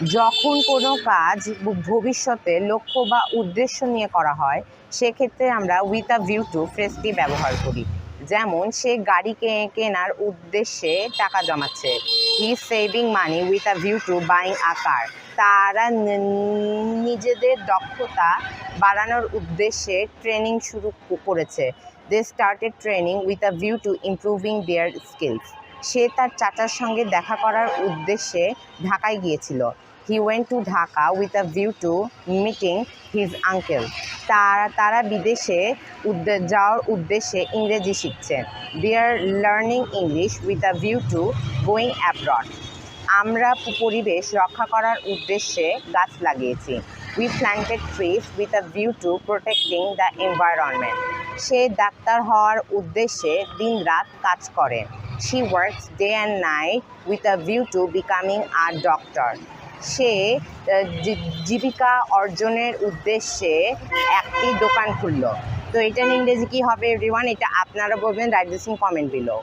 যখন কোনো কাজ ভবিষ্যতে লক্ষ্য বা উদ্দেশ্য নিয়ে করা হয়, সেক্ষেত্রে আমরা উইথ আ ভিউ টু ফ্রেজটি ব্যবহার করি। যেমন, সে গাড়ি কেনার উদ্দেশ্যে টাকা জমাচ্ছে। He is saving money with a view to buying a car. তারা নিজেদের দক্ষতা বাড়ানোর উদ্দেশ্যে ট্রেনিং শুরু করেছে। They started training with a view to improving their skills. সে তার চাচার সঙ্গে দেখা করার উদ্দেশ্যে ঢাকায় গিয়েছিল। He went to Dhaka with a view to meeting his uncle. তারা বিদেশে যাওয়ার উদ্দেশ্যে ইংরেজি শিখছে। They are learning English with a view to going abroad. আমরা পরিবেশ রক্ষা করার উদ্দেশ্যে গাছ লাগিয়েছি। We planted trees with a view to protecting the environment. সে ডাক্তার হওয়ার উদ্দেশ্যে দিনরাত কাজ করে। She works day and night with a view to becoming a doctor. সে জীবিকা অর্জনের উদ্দেশ্যে একটি দোকান খুলল। তো এটার ইংরেজি কী হবে এভরিওয়ান? এটা আপনারা বলবেন, right this in comment below.